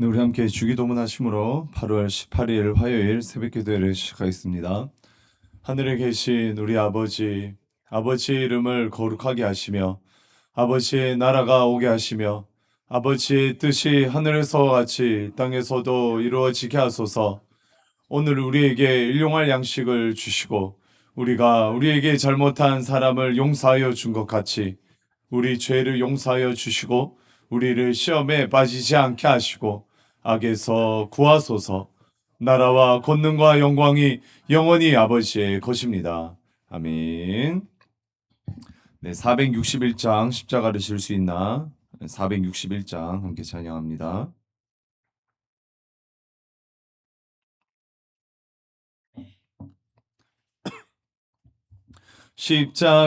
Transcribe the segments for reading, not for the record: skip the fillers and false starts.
네, 우리 함께 주기도문 하심으로 8월 18일 화요일 새벽기도회를 시작하겠습니다. 하늘에 계신 우리 아버지, 아버지의 이름을 거룩하게 하시며 아버지의 나라가 오게 하시며 아버지의 뜻이 하늘에서와 같이 땅에서도 이루어지게 하소서. 오늘 우리에게 일용할 양식을 주시고 우리가 우리에게 잘못한 사람을 용서하여 준 것 같이 우리 죄를 용서하여 주시고 우리를 시험에 빠지지 않게 하시고 악에서 구하소서. 나라와 권능과 영광이 영원히 아버지의 것입니다. 아멘. 네, 461장 십자가를 질 수 있나? 461장 함께 찬양합니다.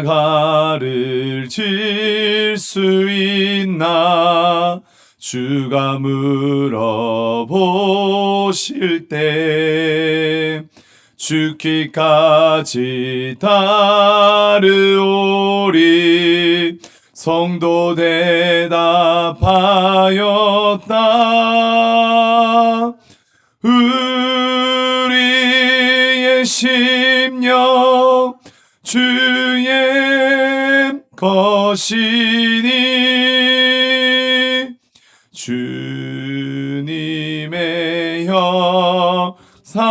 십자가를 질 수 있나? 주가 물어보실 때 죽기까지 따르오리. 성도 대답하였다. 우리의 심령 주의 것이니 주님의 형상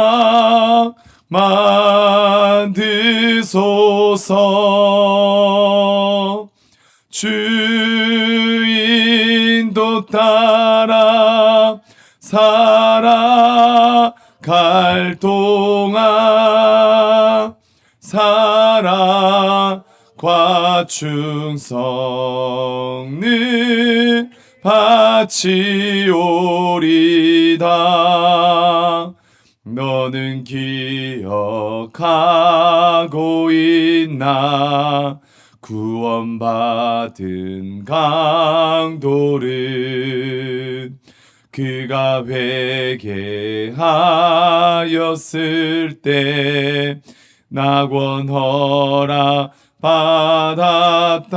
만드소서. 주인도 따라 살아갈 동안 사랑과 충성을 바치오리다. 너는 기억하고 있나? 구원받은 강도를 그가 회개하였을 때 낙원 허락 받았다.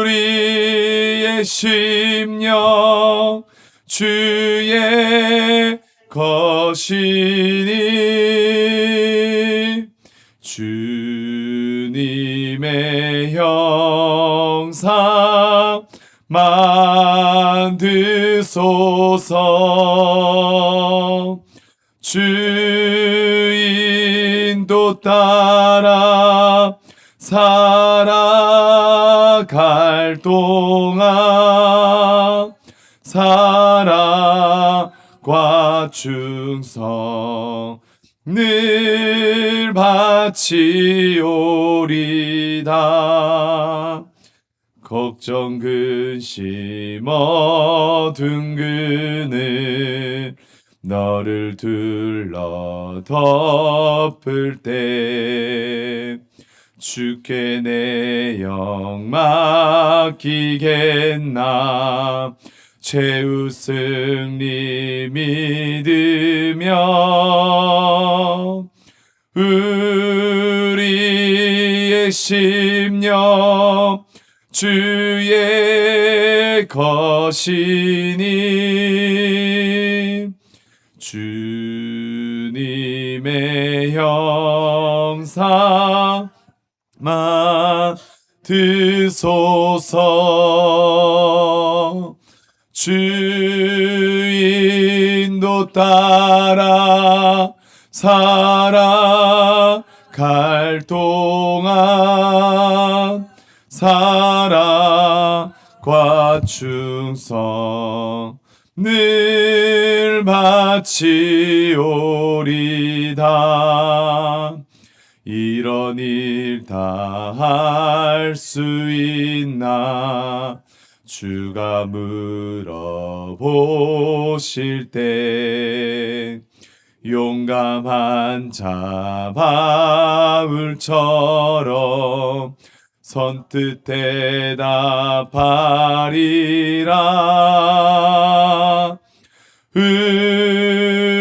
우리의 심령 주의 것이니 주님의 형상 만드소서. 주인도 따라 살아갈 동안 사랑과 충성을 바치오리다. 걱정 근심 어두운 그늘 너를 둘러 덮을 때 주께 내 영 맡기겠나? 최후 승리 믿으며 우리의 심령 주의 것이니 주님의 형상 만드소서. 주인도 따라 살아갈 동안 사랑과 충성을 바치오리다. 이런 일 다 할 수 있나? 주가 물어보실 때 용감한 자 바울처럼 선뜻 대답하리라.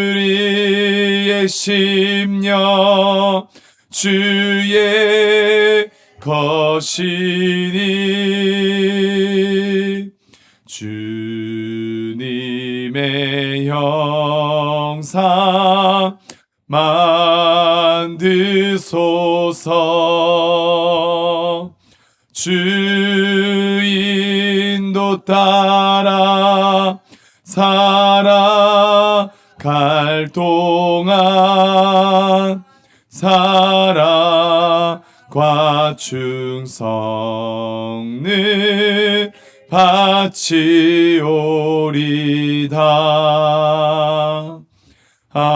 우리의 심령 주의 것이니 내 형상 만드소서. 주 인도 따라 살아갈 동안 사랑과 충성을 바치오리다. 아멘.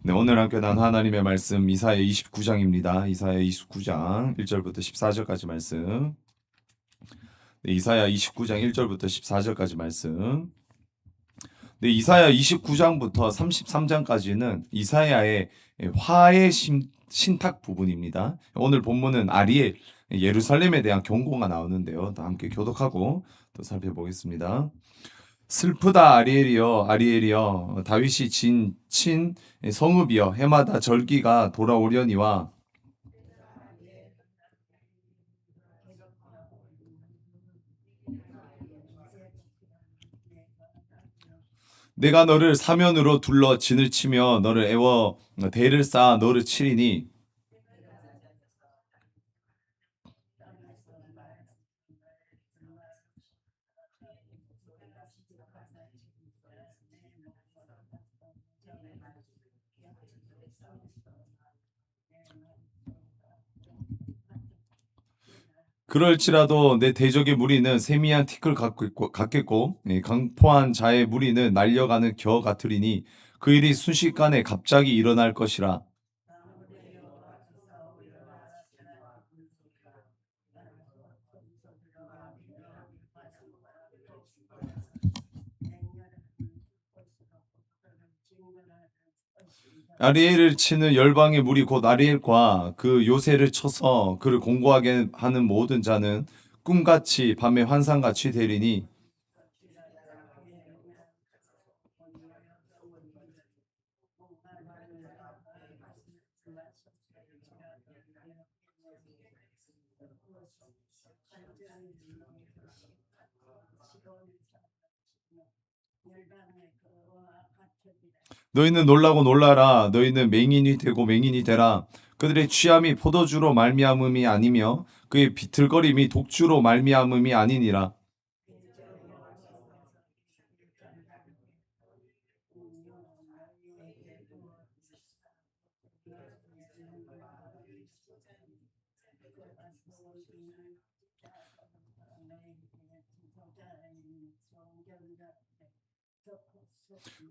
네, 오늘 함께 난 하나님의 말씀 이사야 29장입니다. 이사야 29장 1절부터 14절까지 말씀. 네, 이사야 29장 1절부터 14절까지 말씀. 네, 이사야 29장부터 33장까지는 이사야의 화의 신탁 부분입니다. 오늘 본문은 아리엘, 예루살렘에 대한 경고가 나오는데요. 또 함께 교독하고 또 살펴보겠습니다. 슬프다 아리엘이여, 아리엘이여, 다윗이 친 성읍이여, 해마다 절기가 돌아오려니와 내가 너를 사면으로 둘러 진을 치며 너를 애워 대를 쌓아 너를 치리니 그럴지라도 내 대적의 무리는 세미한 티끌 같겠고 강포한 자의 무리는 날려가는 겨 같으리니 그 일이 순식간에 갑자기 일어날 것이라. 아리엘을 치는 열방의 무리 곧 아리엘과 그 요새를 쳐서 그를 공고하게 하는 모든 자는 꿈같이 밤에 환상같이 되리니 너희는 놀라고 놀라라. 너희는 맹인이 되고 맹인이 되라. 그들의 취함이 포도주로 말미암음이 아니며 그의 비틀거림이 독주로 말미암음이 아니니라.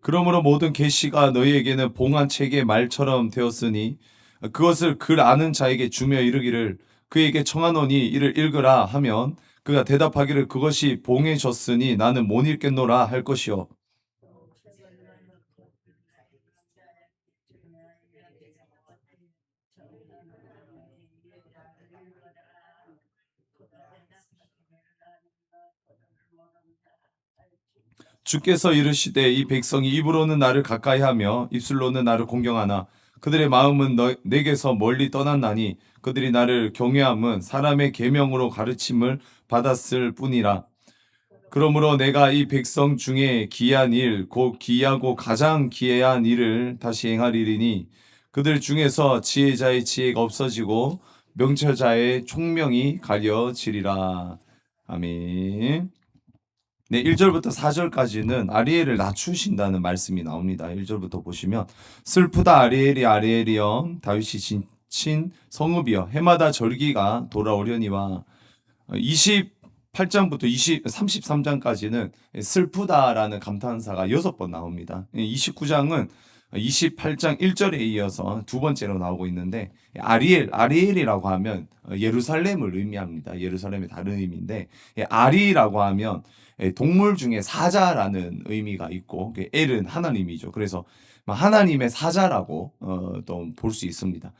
그러므로 모든 계시가 너희에게는 봉한 책의 말처럼 되었으니 그것을 글 아는 자에게 주며 이르기를 그에게 청하노니 이를 읽으라 하면 그가 대답하기를 그것이 봉해졌으니 나는 못 읽겠노라 할 것이요. 주께서 이르시되 이 백성이 입으로는 나를 가까이하며 입술로는 나를 공경하나 그들의 마음은 내게서 멀리 떠났나니 그들이 나를 경외함은 사람의 계명으로 가르침을 받았을 뿐이라. 그러므로 내가 이 백성 중에 기이한 일, 곧 기이하고 가장 기이한 일을 다시 행하리니 그들 중에서 지혜자의 지혜가 없어지고 명철자의 총명이 가려지리라. 아멘. 네, 1절부터 4절까지는 아리엘을 낮추신다는 말씀이 나옵니다. 1절부터 보시면 슬프다 아리엘이 아리엘이여 다윗이 친 성읍이여 해마다 절기가 돌아오려니와 28장부터 33장까지는 슬프다라는 감탄사가 6번 나옵니다. 29장은 28장 1절에 이어서 두 번째로 나오고 있는데 아리엘이라고 하면 예루살렘을 의미합니다. 예루살렘의 다른 의미인데 아리라고 하면 동물 중에 사자라는 의미가 있고 엘은 하나님이죠. 그래서 하나님의 사자라고 또 볼 수 있습니다.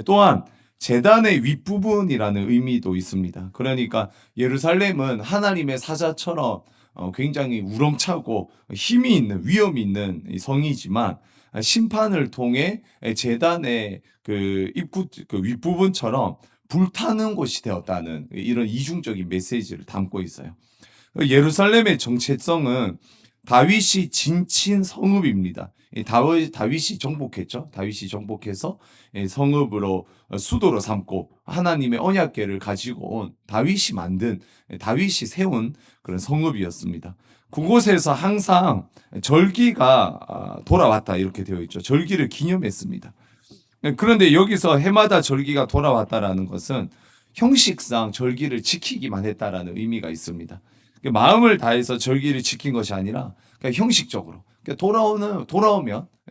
또한 제단의 윗부분이라는 의미도 있습니다. 그러니까 예루살렘은 하나님의 사자처럼 굉장히 우렁차고 힘이 있는 위엄이 있는 성이지만 심판을 통해 제단의 그 입구 그 윗부분처럼 불타는 곳이 되었다는 이런 이중적인 메시지를 담고 있어요. 예루살렘의 정체성은 다윗이 진친 성읍입니다. 다윗이 정복했죠. 다윗이 정복해서 성읍으로 수도로 삼고 하나님의 언약궤를 가지고 온 다윗이 만든 다윗이 세운 그런 성읍이었습니다. 그곳에서 항상 절기가 돌아왔다 이렇게 되어 있죠. 절기를 기념했습니다. 그런데 여기서 해마다 절기가 돌아왔다라는 것은 형식상 절기를 지키기만 했다라는 의미가 있습니다. 마음을 다해서 절기를 지킨 것이 아니라 그냥 형식적으로 돌아오면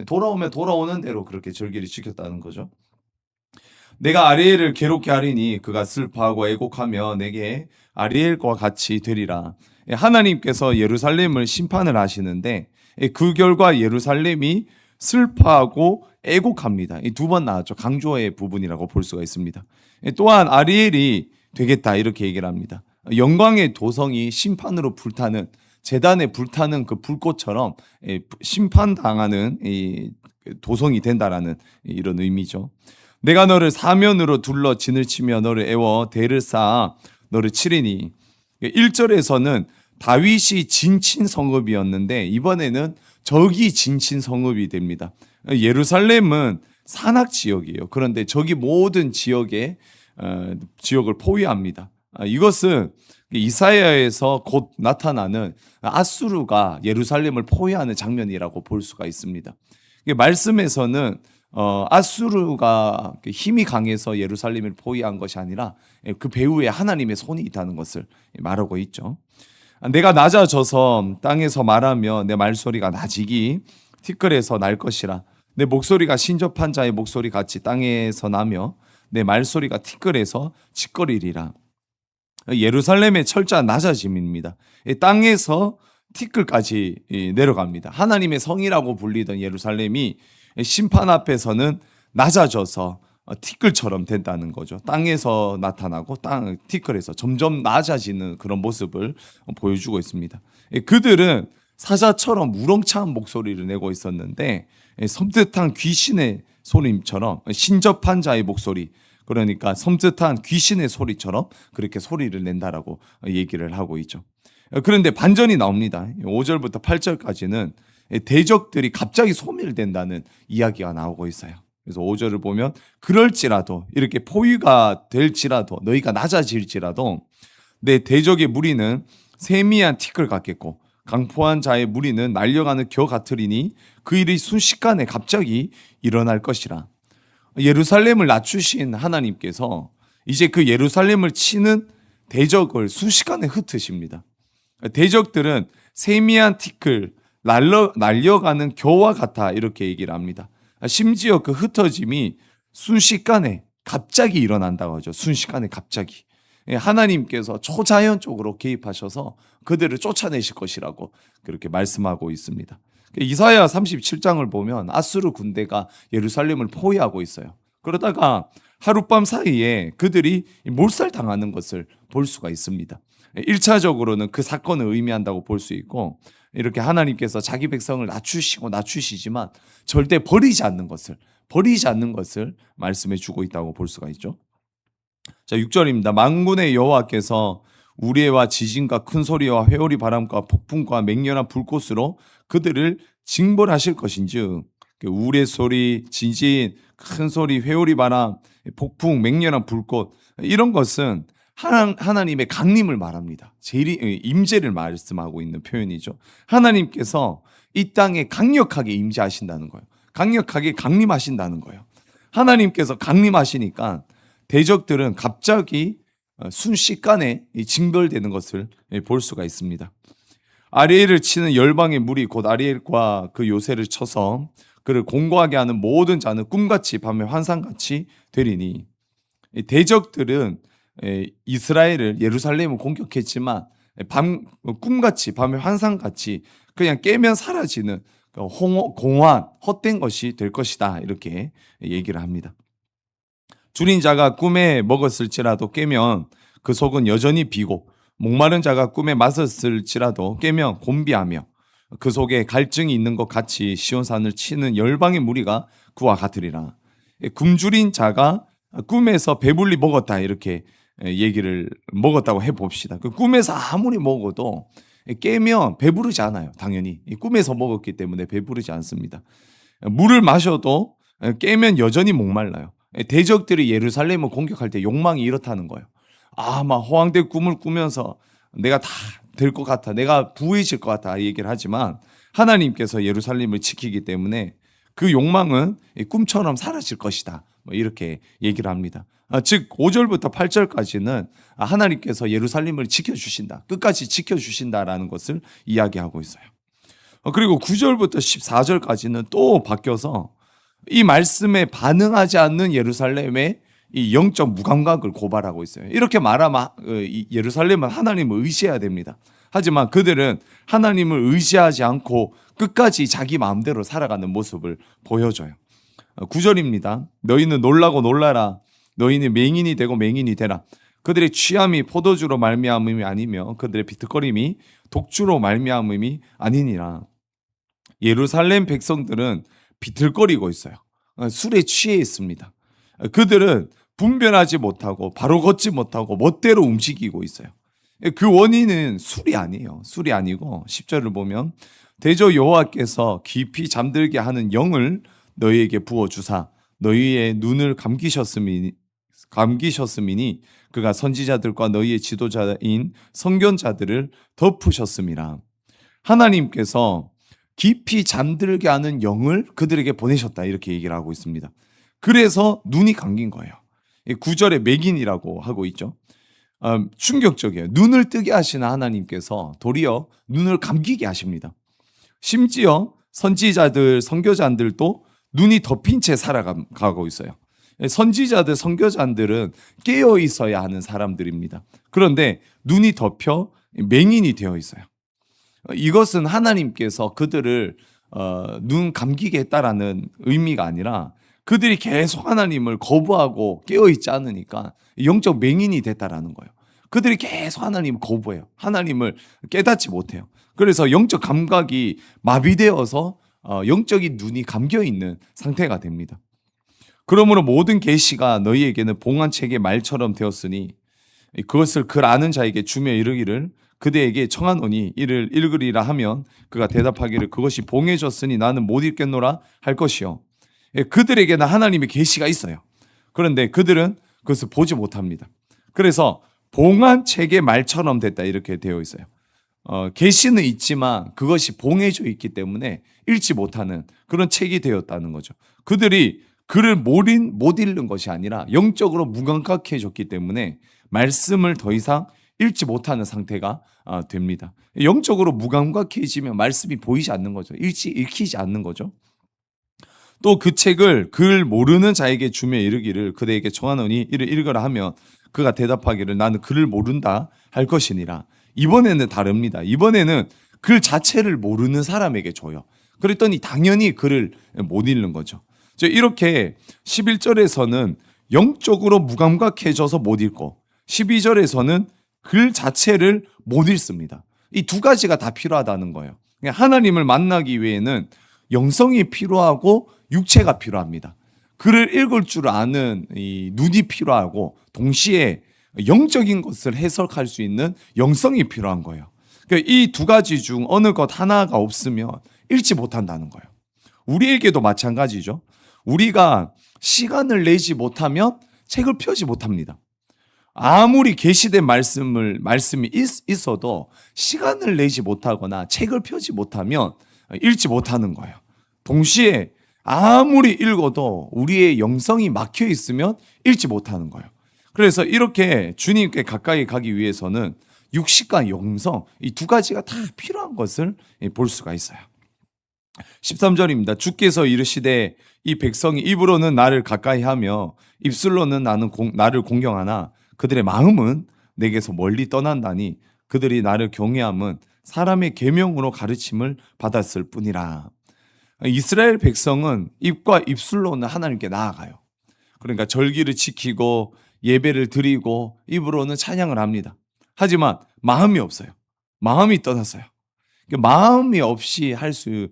돌아오는 대로 그렇게 절기를 지켰다는 거죠. 내가 아리엘을 괴롭게 하리니 그가 슬퍼하고 애곡하며 내게 아리엘과 같이 되리라. 하나님께서 예루살렘을 심판을 하시는데 그 결과 예루살렘이 슬퍼하고 애곡합니다. 이 두 번 나왔죠. 강조의 부분이라고 볼 수가 있습니다. 또한 아리엘이 되겠다 이렇게 얘기를 합니다. 영광의 도성이 심판으로 불타는 제단에 불타는 그 불꽃처럼 심판당하는 도성이 된다라는 이런 의미죠. 내가 너를 사면으로 둘러 진을 치며 너를 애워 대를 쌓아 너를 치리니 1절에서는 다윗이 진친 성읍이었는데 이번에는 적이 진친 성읍이 됩니다. 예루살렘은 산악 지역이에요. 그런데 적이 모든 지역을 포위합니다. 이것은 이사야에서 곧 나타나는 아수르가 예루살렘을 포위하는 장면이라고 볼 수가 있습니다. 말씀에서는 아수르가 힘이 강해서 예루살렘을 포위한 것이 아니라 그 배후에 하나님의 손이 있다는 것을 말하고 있죠. 내가 낮아져서 땅에서 말하며 내 말소리가 낮이기 티끌에서 날 것이라. 내 목소리가 신접한 자의 목소리 같이 땅에서 나며 내 말소리가 티끌에서 짖거리리라. 예루살렘의 철저한 낮아짐입니다. 땅에서 티끌까지 내려갑니다. 하나님의 성이라고 불리던 예루살렘이 심판 앞에서는 낮아져서 티끌처럼 된다는 거죠. 땅에서 나타나고 티끌에서 점점 낮아지는 그런 모습을 보여주고 있습니다. 그들은 사자처럼 우렁찬 목소리를 내고 있었는데 섬뜩한 귀신의 소리처럼 신접한 자의 목소리, 그러니까 섬뜩한 귀신의 소리처럼 그렇게 소리를 낸다라고 얘기를 하고 있죠. 그런데 반전이 나옵니다. 5절부터 8절까지는 대적들이 갑자기 소멸된다는 이야기가 나오고 있어요. 그래서 5절을 보면 그럴지라도 이렇게 포위가 될지라도 너희가 낮아질지라도 내 대적의 무리는 세미한 티끌 같겠고 강포한 자의 무리는 날려가는 겨 같으리니 그 일이 순식간에 갑자기 일어날 것이라. 예루살렘을 낮추신 하나님께서 이제 그 예루살렘을 치는 대적을 순식간에 흩으십니다. 대적들은 세미한 티끌, 날려가는 겨와 같아 이렇게 얘기를 합니다. 심지어 그 흩어짐이 순식간에 갑자기 일어난다고 하죠. 순식간에 갑자기. 하나님께서 초자연적으로 개입하셔서 그들을 쫓아내실 것이라고 그렇게 말씀하고 있습니다. 이사야 37장을 보면 아수르 군대가 예루살렘을 포위하고 있어요. 그러다가 하룻밤 사이에 그들이 몰살당하는 것을 볼 수가 있습니다. 1차적으로는 그 사건을 의미한다고 볼 수 있고 이렇게 하나님께서 자기 백성을 낮추시지만 절대 버리지 않는 것을 말씀해 주고 있다고 볼 수가 있죠. 자, 6절입니다. 만군의 여호와께서 우레와 지진과 큰 소리와 회오리 바람과 폭풍과 맹렬한 불꽃으로 그들을 징벌하실 것인즉 우레 소리, 지진, 큰 소리, 회오리 바람, 폭풍, 맹렬한 불꽃 이런 것은 하나님의 강림을 말합니다. 임재를 말씀하고 있는 표현이죠. 하나님께서 이 땅에 강력하게 임재하신다는 거예요. 강력하게 강림하신다는 거예요. 하나님께서 강림하시니까 대적들은 갑자기 순식간에 징벌되는 것을 볼 수가 있습니다. 아리엘을 치는 열방의 무리 곧 아리엘과 그 요새를 쳐서 그를 공고하게 하는 모든 자는 꿈같이 밤에 환상같이 되리니 대적들은 이스라엘을 예루살렘을 공격했지만 꿈같이 밤에 환상같이 그냥 깨면 사라지는 공허한 헛된 것이 될 것이다 이렇게 얘기를 합니다. 줄인 자가 꿈에 먹었을지라도 깨면 그 속은 여전히 비고 목마른 자가 꿈에 마셨을지라도 깨면 곤비하며 그 속에 갈증이 있는 것 같이 시온산을 치는 열방의 무리가 그와 같으리라. 굶주린 자가 꿈에서 배불리 먹었다 이렇게 얘기를 먹었다고 해봅시다. 그 꿈에서 아무리 먹어도 깨면 배부르지 않아요. 당연히 이 꿈에서 먹었기 때문에 배부르지 않습니다. 물을 마셔도 깨면 여전히 목말라요. 대적들이 예루살렘을 공격할 때 욕망이 이렇다는 거예요. 막 호황된 꿈을 꾸면서 내가 다 될 것 같아, 내가 부해질 것 같아 얘기를 하지만 하나님께서 예루살렘을 지키기 때문에 그 욕망은 꿈처럼 사라질 것이다. 이렇게 얘기를 합니다. 즉 5절부터 8절까지는 하나님께서 예루살렘을 지켜주신다, 끝까지 지켜주신다라는 것을 이야기하고 있어요. 그리고 9절부터 14절까지는 또 바뀌어서 이 말씀에 반응하지 않는 예루살렘의 이 영적 무감각을 고발하고 있어요. 이렇게 말하면 예루살렘은 하나님을 의지해야 됩니다. 하지만 그들은 하나님을 의지하지 않고 끝까지 자기 마음대로 살아가는 모습을 보여줘요. 9절입니다. 너희는 놀라고 놀라라. 너희는 맹인이 되고 맹인이 되라. 그들의 취함이 포도주로 말미암음이 아니며 그들의 비틀거림이 독주로 말미암음이 아니니라. 예루살렘 백성들은 비틀거리고 있어요. 술에 취해 있습니다. 그들은 분별하지 못하고 바로 걷지 못하고 멋대로 움직이고 있어요. 그 원인은 술이 아니에요. 술이 아니고 10절을 보면 대저 여호와께서 깊이 잠들게 하는 영을 너희에게 부어주사 너희의 눈을 감기셨음이니 그가 선지자들과 너희의 지도자인 선견자들을 덮으셨음이라. 하나님께서 깊이 잠들게 하는 영을 그들에게 보내셨다 이렇게 얘기를 하고 있습니다. 그래서 눈이 감긴 거예요. 9절에 맹인이라고 하고 있죠. 충격적이에요. 눈을 뜨게 하시는 하나님께서 도리어 눈을 감기게 하십니다. 심지어 선지자들, 선교자들도 눈이 덮인 채 살아가고 있어요. 선지자들, 선교자들은 깨어 있어야 하는 사람들입니다. 그런데 눈이 덮여 맹인이 되어 있어요. 이것은 하나님께서 그들을 눈 감기게 했다라는 의미가 아니라 그들이 계속 하나님을 거부하고 깨어있지 않으니까 영적 맹인이 됐다라는 거예요. 그들이 계속 하나님을 거부해요. 하나님을 깨닫지 못해요. 그래서 영적 감각이 마비되어서 영적인 눈이 감겨있는 상태가 됩니다. 그러므로 모든 계시가 너희에게는 봉안책의 말처럼 되었으니 그것을 글 아는 자에게 주며 이르기를 그대에게 청하노니 이를 읽으리라 하면 그가 대답하기를 그것이 봉해졌으니 나는 못 읽겠노라 할 것이요. 그들에게는 하나님의 계시가 있어요. 그런데 그들은 그것을 보지 못합니다. 그래서 봉안책의 말처럼 됐다 이렇게 되어 있어요. 계시는 있지만 그것이 봉해져 있기 때문에 읽지 못하는 그런 책이 되었다는 거죠. 그들이 글을 못 읽는 것이 아니라 영적으로 무감각해졌기 때문에 말씀을 더 이상 읽지 못하는 상태가 됩니다. 영적으로 무감각해지면 말씀이 보이지 않는 거죠. 읽히지 않는 거죠. 또 그 책을 글 모르는 자에게 주며 이르기를 그대에게 청하노니 이를 읽으라 하면 그가 대답하기를 나는 글을 모른다 할 것이니라. 이번에는 다릅니다. 이번에는 글 자체를 모르는 사람에게 줘요. 그랬더니 당연히 글을 못 읽는 거죠. 이렇게 11절에서는 영적으로 무감각해져서 못 읽고 12절에서는 글 자체를 못 읽습니다. 이 두 가지가 다 필요하다는 거예요. 하나님을 만나기 위해는 영성이 필요하고 육체가 필요합니다. 글을 읽을 줄 아는 이 눈이 필요하고 동시에 영적인 것을 해석할 수 있는 영성이 필요한 거예요. 이 두 가지 중 어느 것 하나가 없으면 읽지 못한다는 거예요. 우리에게도 마찬가지죠. 우리가 시간을 내지 못하면 책을 펴지 못합니다. 아무리 계시된 말씀이 있어도 시간을 내지 못하거나 책을 펴지 못하면 읽지 못하는 거예요. 동시에 아무리 읽어도 우리의 영성이 막혀 있으면 읽지 못하는 거예요. 그래서 이렇게 주님께 가까이 가기 위해서는 육식과 영성 이 두 가지가 다 필요한 것을 볼 수가 있어요. 13절입니다. 주께서 이르시되 이 백성이 입으로는 나를 가까이 하며 입술로는 나를 공경하나 그들의 마음은 내게서 멀리 떠난다니 그들이 나를 경외함은 사람의 계명으로 가르침을 받았을 뿐이라. 이스라엘 백성은 입과 입술로는 하나님께 나아가요. 그러니까 절기를 지키고 예배를 드리고 입으로는 찬양을 합니다. 하지만 마음이 없어요. 마음이 떠났어요. 마음이 없이 할 수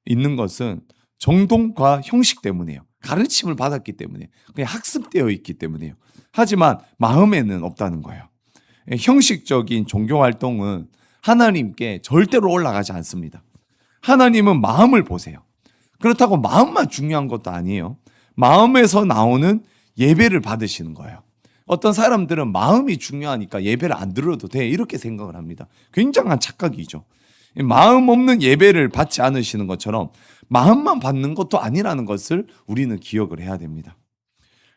있는 것은 정통과 형식 때문이에요. 가르침을 받았기 때문에 그냥 학습되어 있기 때문에요. 하지만 마음에는 없다는 거예요. 형식적인 종교 활동은 하나님께 절대로 올라가지 않습니다. 하나님은 마음을 보세요. 그렇다고 마음만 중요한 것도 아니에요. 마음에서 나오는 예배를 받으시는 거예요. 어떤 사람들은 마음이 중요하니까 예배를 안 드려도 돼 이렇게 생각을 합니다. 굉장한 착각이죠. 마음 없는 예배를 받지 않으시는 것처럼 마음만 받는 것도 아니라는 것을 우리는 기억을 해야 됩니다.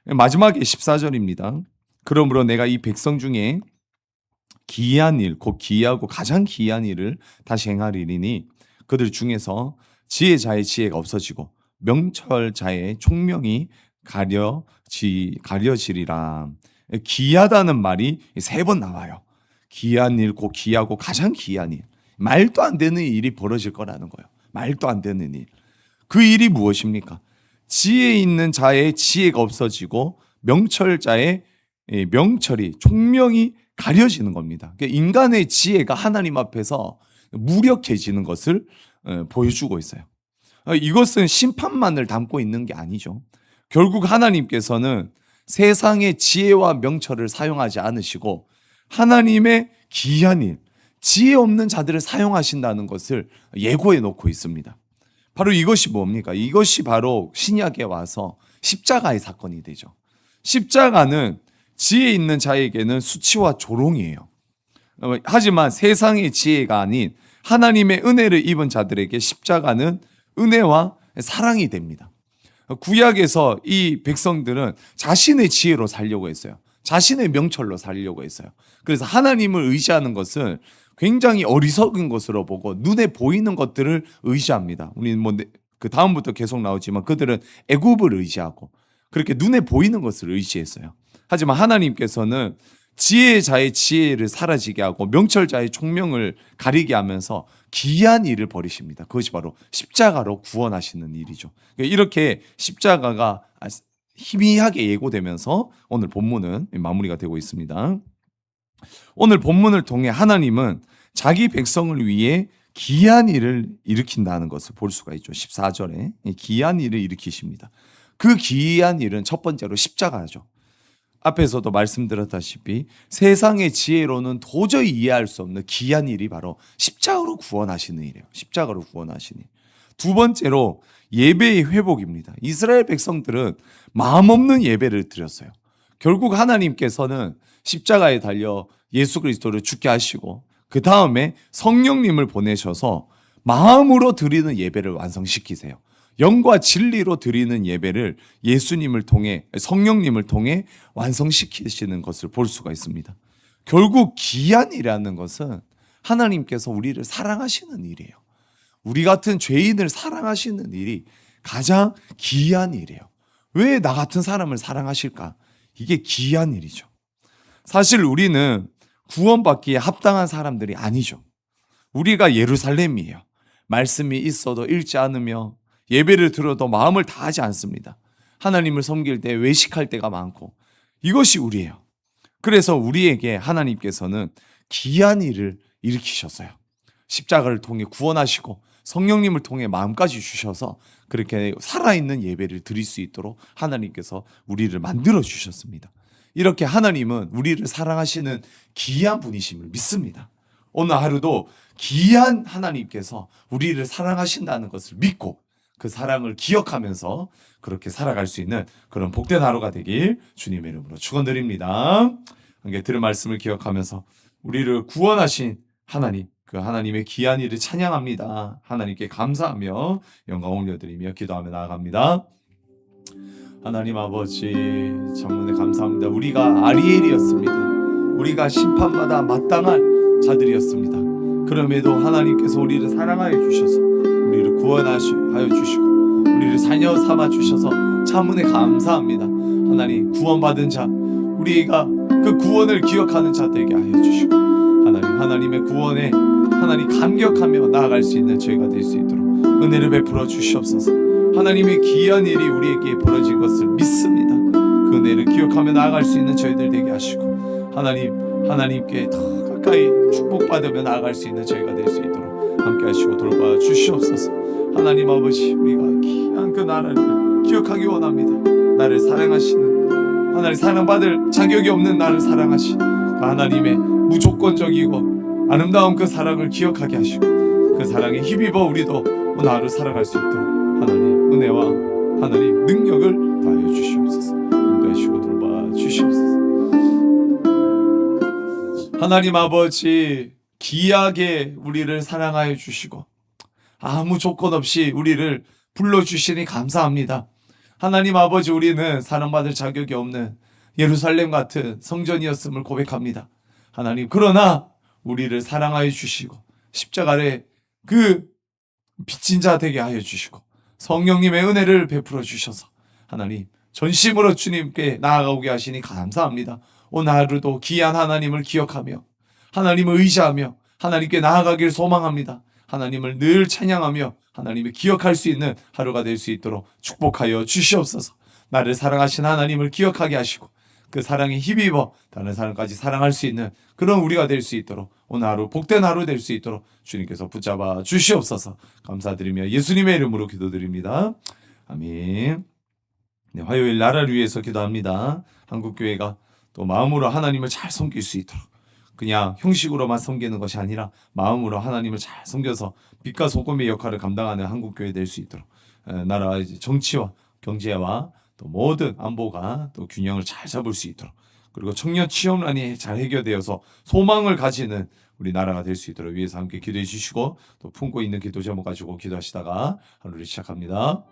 마지막에 14절입니다. 그러므로 내가 이 백성 중에 기이한 일, 곧 기이하고 가장 기이한 일을 다시 행하리니 그들 중에서 지혜자의 지혜가 없어지고 명철자의 총명이 가려지리라. 기이하다는 말이 3번 나와요. 기이한 일, 곧 기이하고 가장 기이한 일. 말도 안 되는 일이 벌어질 거라는 거예요. 말도 안 되는 일. 그 일이 무엇입니까? 지혜 있는 자의 지혜가 없어지고 명철자의 명철이, 총명이 가려지는 겁니다. 그러니까 인간의 지혜가 하나님 앞에서 무력해지는 것을 보여주고 있어요. 이것은 심판만을 담고 있는 게 아니죠. 결국 하나님께서는 세상의 지혜와 명철을 사용하지 않으시고 하나님의 기이한 일, 지혜 없는 자들을 사용하신다는 것을 예고해 놓고 있습니다. 바로 이것이 뭡니까? 이것이 바로 신약에 와서 십자가의 사건이 되죠. 십자가는 지혜 있는 자에게는 수치와 조롱이에요. 하지만 세상의 지혜가 아닌 하나님의 은혜를 입은 자들에게 십자가는 은혜와 사랑이 됩니다. 구약에서 이 백성들은 자신의 지혜로 살려고 했어요. 자신의 명철로 살려고 했어요. 그래서 하나님을 의지하는 것은 굉장히 어리석은 것으로 보고 눈에 보이는 것들을 의지합니다. 우리는 그 다음부터 계속 나오지만 그들은 애굽을 의지하고 그렇게 눈에 보이는 것을 의지했어요. 하지만 하나님께서는 지혜자의 지혜를 사라지게 하고 명철자의 총명을 가리게 하면서 기이한 일을 벌이십니다. 그것이 바로 십자가로 구원하시는 일이죠. 이렇게 십자가가 희미하게 예고되면서 오늘 본문은 마무리가 되고 있습니다. 오늘 본문을 통해 하나님은 자기 백성을 위해 기이한 일을 일으킨다는 것을 볼 수가 있죠. 14절에 기이한 일을 일으키십니다. 그 기이한 일은 첫 번째로 십자가죠. 앞에서도 말씀드렸다시피 세상의 지혜로는 도저히 이해할 수 없는 기이한 일이 바로 십자가로 구원하시는 일이에요. 십자가로 구원하시는 일. 두 번째로 예배의 회복입니다. 이스라엘 백성들은 마음 없는 예배를 드렸어요. 결국 하나님께서는 십자가에 달려 예수 그리스도를 죽게 하시고 그 다음에 성령님을 보내셔서 마음으로 드리는 예배를 완성시키세요. 영과 진리로 드리는 예배를 예수님을 통해 성령님을 통해 완성시키시는 것을 볼 수가 있습니다. 결국 기이한 일이라는 것은 하나님께서 우리를 사랑하시는 일이에요. 우리 같은 죄인을 사랑하시는 일이 가장 기이한 일이에요. 왜 나 같은 사람을 사랑하실까? 이게 기이한 일이죠. 사실 우리는 구원받기에 합당한 사람들이 아니죠. 우리가 예루살렘이에요. 말씀이 있어도 읽지 않으며 예배를 들어도 마음을 다하지 않습니다. 하나님을 섬길 때 외식할 때가 많고 이것이 우리예요. 그래서 우리에게 하나님께서는 기이한 일을 일으키셨어요. 십자가를 통해 구원하시고 성령님을 통해 마음까지 주셔서 그렇게 살아있는 예배를 드릴 수 있도록 하나님께서 우리를 만들어 주셨습니다. 이렇게 하나님은 우리를 사랑하시는 기이한 분이심을 믿습니다. 오늘 하루도 기이한 하나님께서 우리를 사랑하신다는 것을 믿고 그 사랑을 기억하면서 그렇게 살아갈 수 있는 그런 복된 하루가 되길 주님의 이름으로 축원드립니다. 함께 들은 말씀을 기억하면서 우리를 구원하신 하나님, 그 하나님의 기이한 일을 찬양합니다. 하나님께 감사하며 영광 올려드리며 기도하며 나아갑니다. 하나님 아버지 정문에 감사합니다. 우리가 아리엘이었습니다. 우리가 심판받아 마땅한 자들이었습니다. 그럼에도 하나님께서 우리를 사랑하여 주셔서 우리를 구원하여 주시고 우리를 자녀 삼아 주셔서 참으에 감사합니다. 하나님 구원받은 자 우리가 그 구원을 기억하는 자 되게 하여 주시고 하나님의 구원에 하나님 감격하며 나아갈 수 있는 저희가 될 수 있도록 은혜를 베풀어 주시옵소서. 하나님의 기이한 일이 우리에게 벌어진 것을 믿습니다. 그 은혜를 기억하며 나아갈 수 있는 저희들 되게 하시고 하나님께 더 가까이 축복받으며 나아갈 수 있는 저희가 될 수 있도록 함께 하시고 돌봐 주시옵소서. 하나님 아버지 우리가 귀한 그 나라를 기억하기 원합니다. 나를 사랑하시는, 하나님 사랑받을 자격이 없는 나를 사랑하신 하나님의 무조건적이고 아름다운 그 사랑을 기억하게 하시고 그 사랑에 힘입어 우리도 오늘 하루 살아갈 수 있도록 하나님 은혜와 하나님 능력을 다하여 주시옵소서. 인도하시고 돌봐 주시옵소서. 하나님 아버지, 귀하게 우리를 사랑하여 주시고 아무 조건 없이 우리를 불러주시니 감사합니다. 하나님 아버지, 우리는 사랑받을 자격이 없는 예루살렘 같은 성전이었음을 고백합니다. 하나님, 그러나 우리를 사랑하여 주시고 십자가에 그 빚진 자 되게 하여 주시고 성령님의 은혜를 베풀어 주셔서 하나님 전심으로 주님께 나아가게 하시니 감사합니다. 오늘 하루도 귀한 하나님을 기억하며 하나님을 의지하며 하나님께 나아가길 소망합니다. 하나님을 늘 찬양하며 하나님을 기억할 수 있는 하루가 될 수 있도록 축복하여 주시옵소서. 나를 사랑하신 하나님을 기억하게 하시고 그 사랑에 힘입어 다른 사람까지 사랑할 수 있는 그런 우리가 될 수 있도록 오늘 하루 복된 하루 될 수 있도록 주님께서 붙잡아 주시옵소서. 감사드리며 예수님의 이름으로 기도드립니다. 아멘. 네, 화요일 나라를 위해서 기도합니다. 한국교회가 또 마음으로 하나님을 잘 섬길 수 있도록 그냥 형식으로만 섬기는 것이 아니라 마음으로 하나님을 잘 섬겨서 빛과 소금의 역할을 감당하는 한국교회 될 수 있도록 나라 정치와 경제와 또 모든 안보가 또 균형을 잘 잡을 수 있도록 그리고 청년 취업난이 잘 해결되어서 소망을 가지는 우리 나라가 될 수 있도록 위해서 함께 기도해 주시고 또 품고 있는 기도 제목 가지고 기도하시다가 하루를 시작합니다.